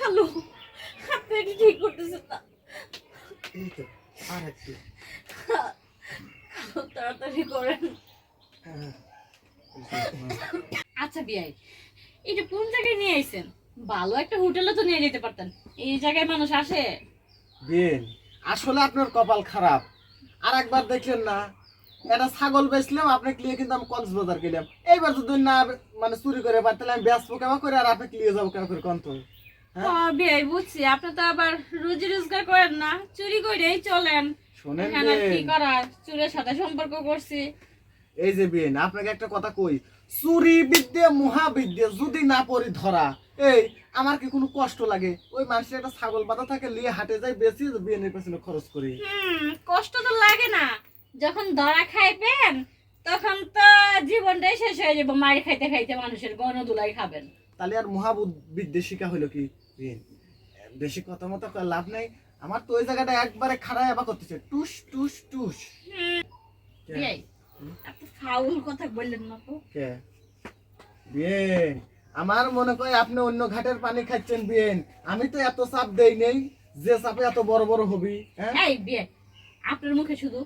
Hello, আপনি এটা ঠিক করতেছেন না। এই তো আর একটু তাড়াতাড়ি করেন। হ্যাঁ, আচ্ছা বিয়াই, এটা কোন জায়গায় নিয়ে আইছেন? ভালো একটা হোটেলে তো নিয়ে যেতে পারতেন। এই জায়গায় মানুষ আসে? বেন আসলে আপনার কপাল খারাপ। আর একবার দেখলেন না, একটা ছাগল বেচলাম আপনাকে নিয়ে, কিন্তু আমি কক্সবাজার গেলাম। এইবার যদি না মানে চুরি করে পারতাম, আমি বেচবো কেমন করে আর আপনাকে নিয়ে যাবো কেমন করে কন্ত? হ্যাঁ বিয়াই বুঝছি, আপনি তো আবার রুজি রোজগার করেন না, চুরি করেই চলেন। শোনেন এখানে আর কি বেন, করার, চুরের সাথে সম্পর্ক করছি। এই যে বেন আপনাকে একটা কথা কই, চুরি বিদ্যে মহাবিদ্যে যদি না পড়ি ধরা, এই আমার কি কোনো কষ্ট লাগে? ওই মানুষের একটা ছাগল বাঁধা থাকে, লিয়ে হাটে যাই বেশি বিয়ের পেছনে খরচ করি। কষ্ট তো লাগে না, যখন ধরা খাইবেন তখন তো জীবনটাই শেষ হয়ে যাবে। মার খাইতে খাইতে মানুষের গণদুলাই খাবেন। তাহলে আর মহাবিদ্যে শিখা হইলো কি? বেন বেশি কথা মতো কয়ে লাভ নাই। আমার তো ওই জায়গাটা একবারে খাড়ায় আবার করতেছে, টুস টুস টুস। কে? বিয়াই, আপনি ফাউল কথা বললেন না তো। কে? বিয়েন আমার মনে করে আপনি অন্য ঘাটের পানি খাচ্ছেন বিয়েন। আমি তো এত চাপ দেই নেই যে চাপে এত বড় বড় হবি। হ্যাঁ এই বিয়ে, আপনার মুখে শুধু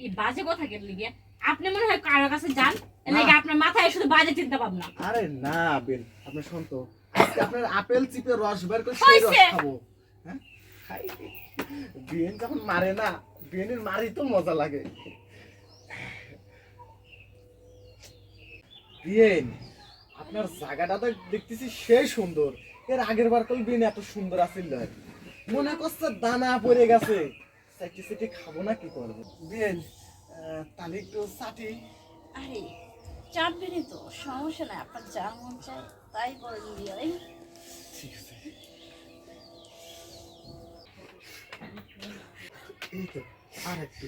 এই বাজে কথা কেন লিগে? আপনি মনে হয় কারোর কাছে যান, এলাকা আপনার মাথায় শুধু বাজে চিন্তা ভাবনা। আরে না বেন, আপনি শুন তো, আজকে আপনার আপেল চিপে রস বের করে সেই রস হইছে। খাবো। হ্যাঁ খাই। বিয়েন যখন মারে না, বিয়েনের মারি তো মজা লাগে। বিয়েন আপনার জায়গাটা তো দেখতেছি সেই সুন্দর। এর আগের বার কল বিয়েন এত সুন্দর আছিল না। মনে করছে দানা পড়ে গেছে, সাইটি সাইটি খাবো না কি করবো। বিয়েন তাহলে একটু চাটি। আরে চাপবেনই তো, সমস্যা নাই, আপনার যা মন চায় তাই করেন বিয়ে। ঠিক আছে, এই তো আর একটু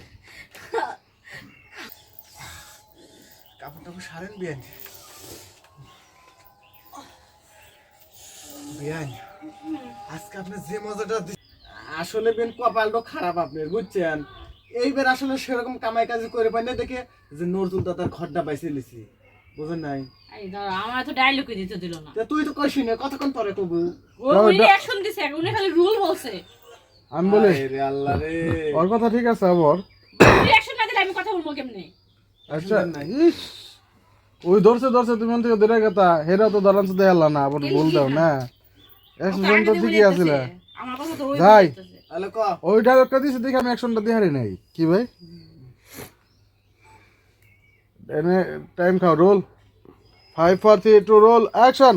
কাপড় টাপড় সারেন বিয়ান। বিয়ান আজকে আপনি যে মজাটা আসলে বেন কপালটা খারাপ আপনার, বুঝছেন? এইবার আসলে সেরকম কামাই কাজ করে পাই না দেখে যে নজরুল দাদার ঘরটা বাইসে লিছি, বুঝেন নাই? এই ধরো, আমার তো ডায়লগই দিতে দিল না। তা তুই তো কইস না, কতক্ষণ পরে কবু? উনি রিঅ্যাকশন দিছে, উনি খালি রুল বলছে। আমি বলি রে আল্লাহ রে, ওর কথা ঠিক আছে আবার। রিঅ্যাকশন না দিলে আমি কথা বলবো কেমনে? আচ্ছা ইস, ওই ধরছে ধরছে তুমি থেকে দূরে গেতা হেরা তো ধরান শুধু এলা না আবার বল দাও না। অ্যাকশন তো ঠিকই আছিল। আমার কথা তো ওই যাই। বলতেছে। তাহলে ক ওই ডায়লগটা দিছে দেখে আমি অ্যাকশনটা দিয়ে হারি নাই কি ভাই। এনে টাইম খাও, রোল 5 4 3 2 রোল অ্যাকশন।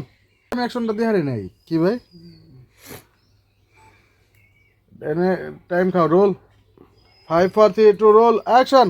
আমি অ্যাকশনটা দিয়ে হারি নাই কি ভাই। এনে টাইম খাও, রোল 5 4 3 2 রোল অ্যাকশন।